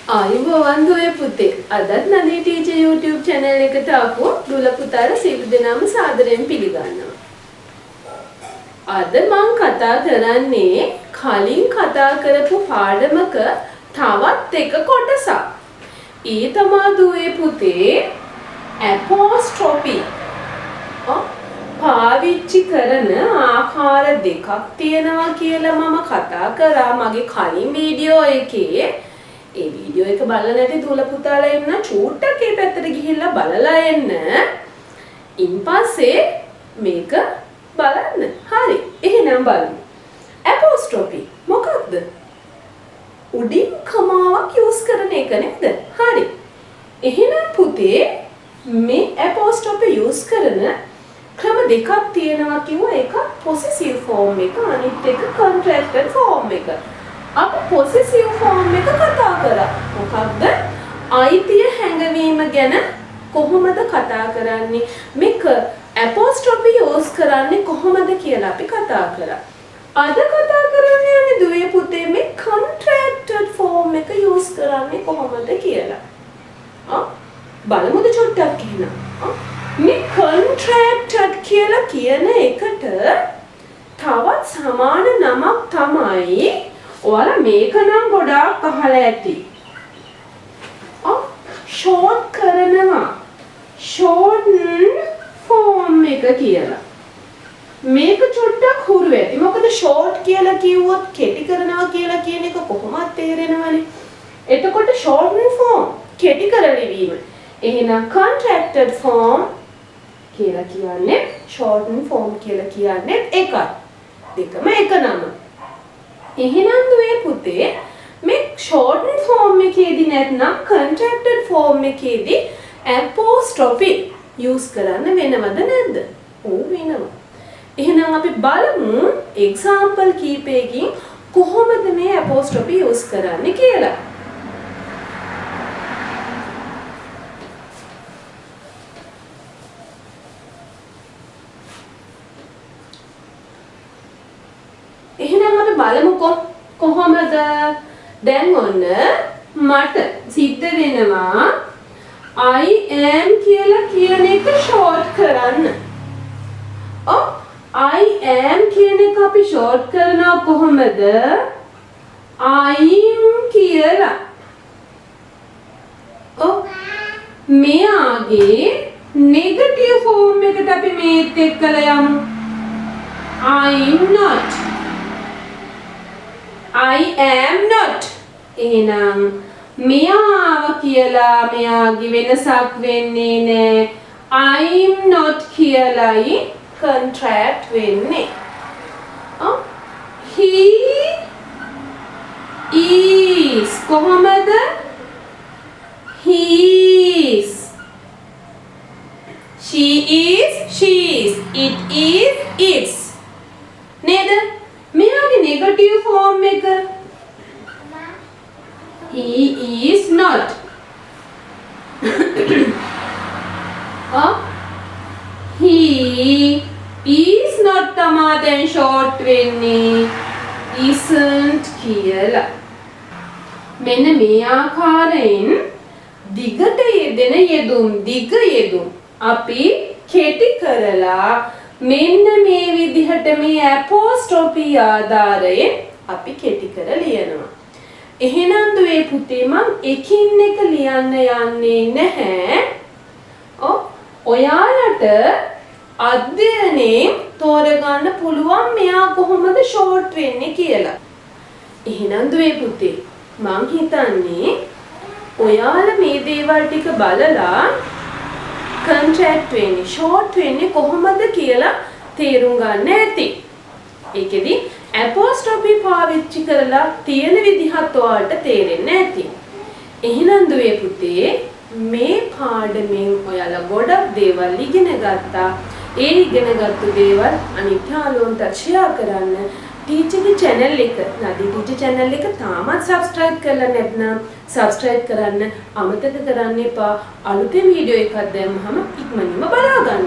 ආයුබෝවන් දුවේ පුතේ. අදත් නදී ටීචර් YouTube channel එකට ආපු දුල පුතාලා සියලු දෙනාම සාදරයෙන් පිළිගන්නවා. අද මම කතා කරන්නේ කලින් කතා කරපු පාඩමක තවත් එක කොටසක්. ඊ තමා දුවේ පුතේ apostrophe. පාවිච්චි කරන ආකාර දෙකක් තියෙනවා කියලා මම කතා කරා මගේ කලින් වීඩියෝ එකේ. ඒ වීඩියෝ එක බලලා නැති දුල පුතාලා ඉන්න චූට්ටක් ඒ පැත්තට ගිහිල්ලා බලලා එන්න. ඉන්පස්සේ මේක බලන්න. හරි. එහෙනම් බලමු. apostrophe මොකක්ද? උඩින් කමාවක් යූස් කරන එක නේද? හරි. එහෙනම් පුතේ මේ apostrophe යූස් කරන ක්‍රම දෙකක් තියෙනවා කිව්වා. එක possessive form එක අනිත් එක contracted form එක. අප possessive form එක කතා කරා. මොකක්ද? අයිතිය හැඟවීම ගැන කොහොමද කතා කරන්නේ? මේක apostrophe use කරන්නේ කොහොමද කියලා අපි කතා කරා. අද කතා කරන්නේ යන්නේ දුවේ පුතේ මේ contracted form එක use කරන්නේ කොහොමද කියලා. බලමුද චුට්ටක් එහෙනම්. මේ contracted කියලා කියන එකට තවත් සමාන නමක් තමයි ඔයාලා මේක නම් ගොඩාක් අහලා ඇති. short කරනවා. shorten form එක කියලා. මේක චුට්ටක් හුරු ඇති. මොකද short කියලා කිව්වොත් කෙටි කරනවා කියලා කියන එක කොහොමද තේරෙනවනේ. එතකොට shorten form කෙටි කරලිවීම. එහෙනම් contracted form කියලා කියන්නේ shorten form කියලා කියන්නේ එකයි. දෙකම එක නම. එහෙනම් දුවේ පුතේ මේ shorten form එකේදී නැත්නම් contracted form එකේදී apostrophe use කරන්න වෙනවද නැද්ද? ඔව් වෙනවා. එහෙනම් අපි බලමු example කීපයකින් කොහොමද මේ apostrophe use කරන්නේ කියලා. එහෙනම් අපි බලමුකෝ කොහොමද? දැන් ඔන්න මට සිද්ධ වෙනවා I am කියලා කියන එක short කරන්න. I am කියන එක අපි short කරනවා කොහොමද? I'm කියලා. මෙයාගේ negative form එකට අපි මේත් එක්කලා යමු. I'm not. I am not. එහෙනම් මෙයාව කියලා මෙයාගේ වෙනසක් වෙන්නේ නැහැ. I'm not කියලායි contract වෙන්නේ. He is කොහොමද? He is. She is. She is. It is. It's. නේද? මෙයාගේ negative form එක he is not. He is not තමා දැන් short වෙන්නේ isn't කියලා. මෙන්න මේ ආකාරයෙන් දිගට යෙදෙන යෙදුම් දිග යෙදුම් අපි කෙටි කරලා මෙන්න මේ විදිහට මේ apostrophe ආධාරයෙන් අපි කෙටි කර ලියනවා. එහෙනම් දුවේ පුතේ මම එකින් එක ලියන්න යන්නේ නැහැ. ඔයාලට අධ්‍යයනයෙන් තෝරගන්න පුළුවන් මෙයා කොහොමද short වෙන්නේ කියලා. එහෙනම් දුවේ පුතේ මං හිතන්නේ ඔයාලා මේ දේවල් ටික බලලා contract වෙන්නේ short වෙන්නේ කොහොමද කියලා තේරුම් ගන්න ඇති. ඒකෙදි apostrophe පාවිච්චි කරලා තියෙන විදිහත් ඔයාලට තේරෙන්නේ ඇති. එහෙනම් දුවේ පුතේ මේ පාඩමෙන් ඔයාලා ගොඩක් දේවල් ඉගෙන ගත්තා. ඒ ඉගෙනගත්තු දේවල් අනිත් යාළුවන්ට share කරන්න. ටීචර්ගේ channel එක නදී ටීචර් channel එක තාමත් subscribe කරලා නැත්නම් subscribe කරන්න අමතක කරන්න එපා. අලුතෙන් වීඩියෝ එකක් දැම්මහම ඉක්මනින්ම බලා ගන්න.